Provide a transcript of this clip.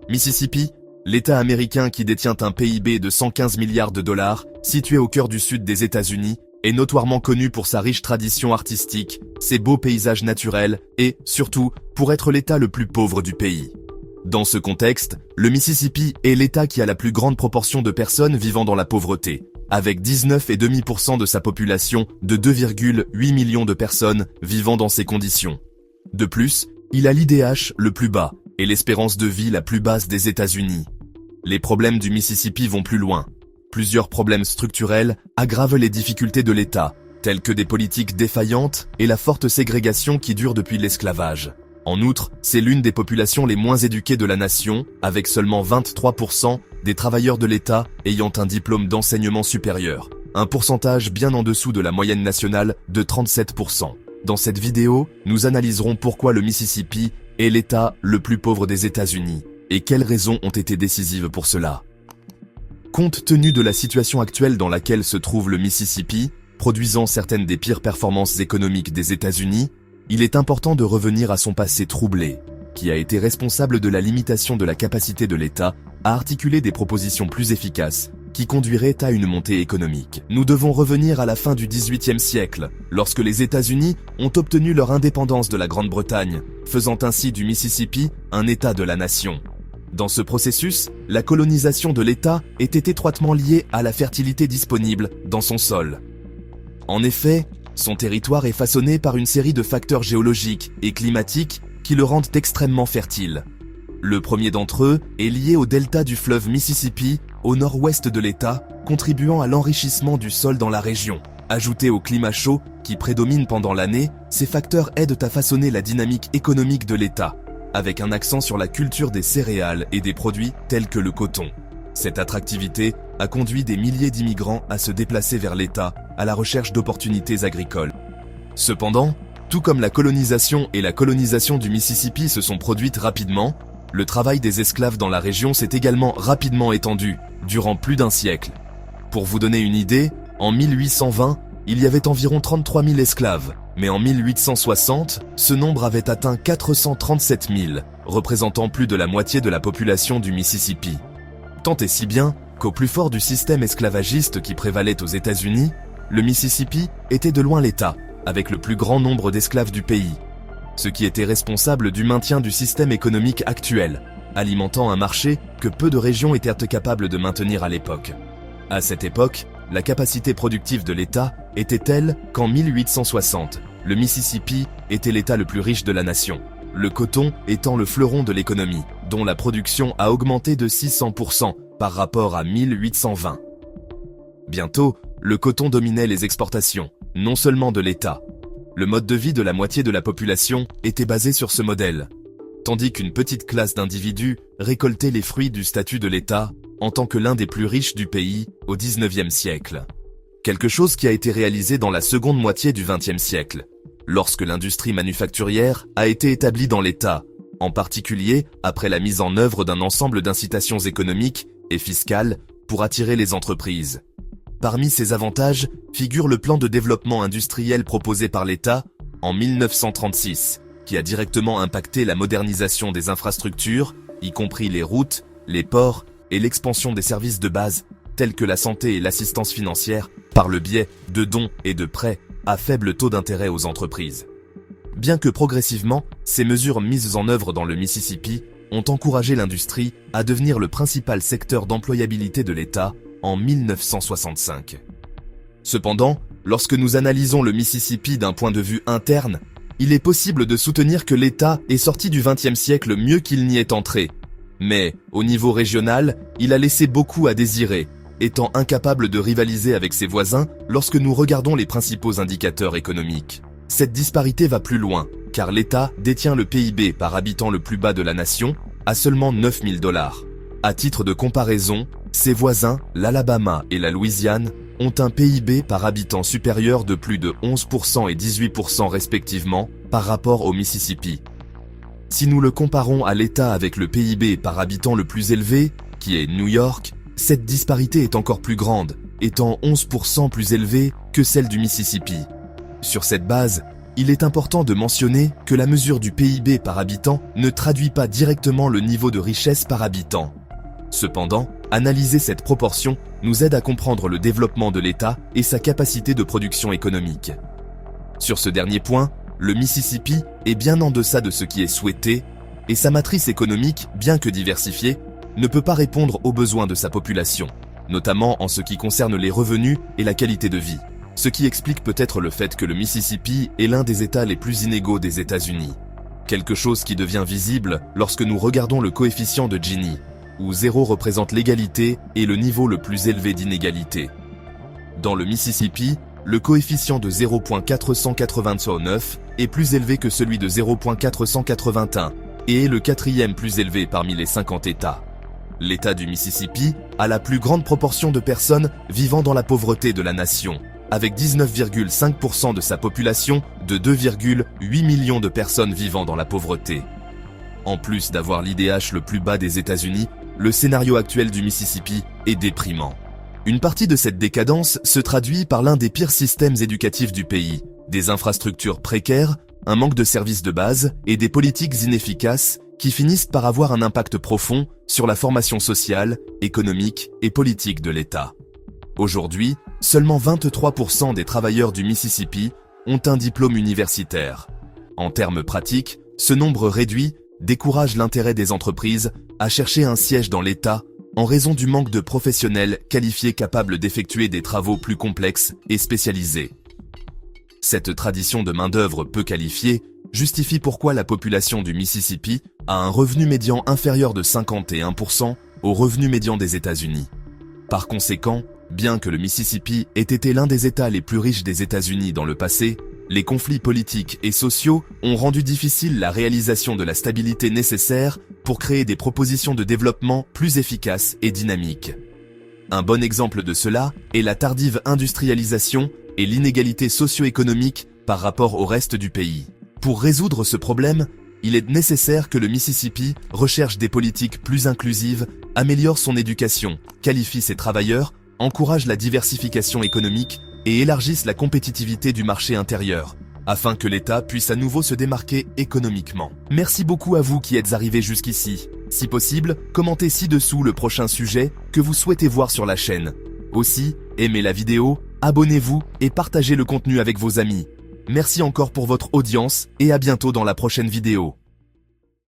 Mississippi, l'État américain qui détient un PIB de 115 milliards de dollars, situé au cœur du sud des États-Unis, est notoirement connu pour sa riche tradition artistique, ses beaux paysages naturels et, surtout, pour être l'État le plus pauvre du pays. Dans ce contexte, le Mississippi est l'État qui a la plus grande proportion de personnes vivant dans la pauvreté, avec 19,5% de sa population de 2,8 millions de personnes vivant dans ces conditions. De plus, il a l'IDH le plus bas et l'espérance de vie la plus basse des États-Unis. Les problèmes du Mississippi vont plus loin. Plusieurs problèmes structurels aggravent les difficultés de l'État, tels que des politiques défaillantes et la forte ségrégation qui dure depuis l'esclavage. En outre, c'est l'une des populations les moins éduquées de la nation, avec seulement 23% des travailleurs de l'État ayant un diplôme d'enseignement supérieur, un pourcentage bien en dessous de la moyenne nationale de 37%. Dans cette vidéo, nous analyserons pourquoi le Mississippi est l'État le plus pauvre des États-Unis, et quelles raisons ont été décisives pour cela. Compte tenu de la situation actuelle dans laquelle se trouve le Mississippi, produisant certaines des pires performances économiques des États-Unis, il est important de revenir à son passé troublé, qui a été responsable de la limitation de la capacité de l'État à articuler des propositions plus efficaces qui conduiraient à une montée économique. Nous devons revenir à la fin du XVIIIe siècle, lorsque les États-Unis ont obtenu leur indépendance de la Grande-Bretagne, faisant ainsi du Mississippi un État de la nation. Dans ce processus, la colonisation de l'État était étroitement liée à la fertilité disponible dans son sol. En effet, son territoire est façonné par une série de facteurs géologiques et climatiques qui le rendent extrêmement fertile. Le premier d'entre eux est lié au delta du fleuve Mississippi, au nord-ouest de l'État, contribuant à l'enrichissement du sol dans la région. Ajouté au climat chaud qui prédomine pendant l'année, ces facteurs aident à façonner la dynamique économique de l'État, avec un accent sur la culture des céréales et des produits tels que le coton. Cette attractivité a conduit des milliers d'immigrants à se déplacer vers l'État à la recherche d'opportunités agricoles. Cependant, tout comme la colonisation et la colonisation du Mississippi se sont produites rapidement, le travail des esclaves dans la région s'est également rapidement étendu, durant plus d'un siècle. Pour vous donner une idée, en 1820, il y avait environ 33 000 esclaves, mais en 1860, ce nombre avait atteint 437 000, représentant plus de la moitié de la population du Mississippi. Tant et si bien qu'au plus fort du système esclavagiste qui prévalait aux États-Unis, le Mississippi était de loin l'État, avec le plus grand nombre d'esclaves du pays, ce qui était responsable du maintien du système économique actuel, alimentant un marché que peu de régions étaient capables de maintenir à l'époque. À cette époque, la capacité productive de l'État était telle qu'en 1860, le Mississippi était l'État le plus riche de la nation, le coton étant le fleuron de l'économie, dont la production a augmenté de 600% par rapport à 1820. Bientôt, le coton dominait les exportations, non seulement de l'État. Le mode de vie de la moitié de la population était basé sur ce modèle, tandis qu'une petite classe d'individus récoltait les fruits du statut de l'État en tant que l'un des plus riches du pays au XIXe siècle. Quelque chose qui a été réalisé dans la seconde moitié du XXe siècle, lorsque l'industrie manufacturière a été établie dans l'État, en particulier après la mise en œuvre d'un ensemble d'incitations économiques et fiscales pour attirer les entreprises. Parmi ces avantages figure le plan de développement industriel proposé par l'État en 1936, qui a directement impacté la modernisation des infrastructures, y compris les routes, les ports et l'expansion des services de base, tels que la santé et l'assistance financière, par le biais de dons et de prêts à faible taux d'intérêt aux entreprises. Bien que progressivement, ces mesures mises en œuvre dans le Mississippi ont encouragé l'industrie à devenir le principal secteur d'employabilité de l'État en 1965. Cependant, lorsque nous analysons le Mississippi d'un point de vue interne, il est possible de soutenir que l'État est sorti du XXe siècle mieux qu'il n'y est entré. Mais, au niveau régional, il a laissé beaucoup à désirer, étant incapable de rivaliser avec ses voisins lorsque nous regardons les principaux indicateurs économiques. Cette disparité va plus loin, car l'État détient le PIB par habitant le plus bas de la nation, à seulement 9 000 $. À titre de comparaison, ses voisins, l'Alabama et la Louisiane, ont un PIB par habitant supérieur de plus de 11% et 18% respectivement par rapport au Mississippi. Si nous le comparons à l'État avec le PIB par habitant le plus élevé, qui est New York, cette disparité est encore plus grande, étant 11% plus élevée que celle du Mississippi. Sur cette base, il est important de mentionner que la mesure du PIB par habitant ne traduit pas directement le niveau de richesse par habitant. Cependant, analyser cette proportion nous aide à comprendre le développement de l'État et sa capacité de production économique. Sur ce dernier point, le Mississippi est bien en deçà de ce qui est souhaité, et sa matrice économique, bien que diversifiée, ne peut pas répondre aux besoins de sa population, notamment en ce qui concerne les revenus et la qualité de vie, ce qui explique peut-être le fait que le Mississippi est l'un des États les plus inégaux des États-Unis. Quelque chose qui devient visible lorsque nous regardons le coefficient de Gini, où 0 représente l'égalité et le niveau le plus élevé d'inégalité. Dans le Mississippi, le coefficient de 0.489 est plus élevé que celui de 0.481 et est le quatrième plus élevé parmi les 50 États. L'État du Mississippi a la plus grande proportion de personnes vivant dans la pauvreté de la nation, avec 19,5% de sa population de 2,8 millions de personnes vivant dans la pauvreté. En plus d'avoir l'IDH le plus bas des États-Unis, le scénario actuel du Mississippi est déprimant. Une partie de cette décadence se traduit par l'un des pires systèmes éducatifs du pays, des infrastructures précaires, un manque de services de base et des politiques inefficaces qui finissent par avoir un impact profond sur la formation sociale, économique et politique de l'État. Aujourd'hui, seulement 23% des travailleurs du Mississippi ont un diplôme universitaire. En termes pratiques, ce nombre réduit décourage l'intérêt des entreprises à chercher un siège dans l'État en raison du manque de professionnels qualifiés capables d'effectuer des travaux plus complexes et spécialisés. Cette tradition de main-d'œuvre peu qualifiée justifie pourquoi la population du Mississippi a un revenu médian inférieur de 51% au revenu médian des États-Unis. Par conséquent, bien que le Mississippi ait été l'un des États les plus riches des États-Unis dans le passé, les conflits politiques et sociaux ont rendu difficile la réalisation de la stabilité nécessaire pour créer des propositions de développement plus efficaces et dynamiques. Un bon exemple de cela est la tardive industrialisation et l'inégalité socio-économique par rapport au reste du pays. Pour résoudre ce problème, il est nécessaire que le Mississippi recherche des politiques plus inclusives, améliore son éducation, qualifie ses travailleurs, encourage la diversification économique et élargisse la compétitivité du marché intérieur, afin que l'État puisse à nouveau se démarquer économiquement. Merci beaucoup à vous qui êtes arrivés jusqu'ici. Si possible, commentez ci-dessous le prochain sujet que vous souhaitez voir sur la chaîne. Aussi, aimez la vidéo, abonnez-vous et partagez le contenu avec vos amis. Merci encore pour votre audience et à bientôt dans la prochaine vidéo.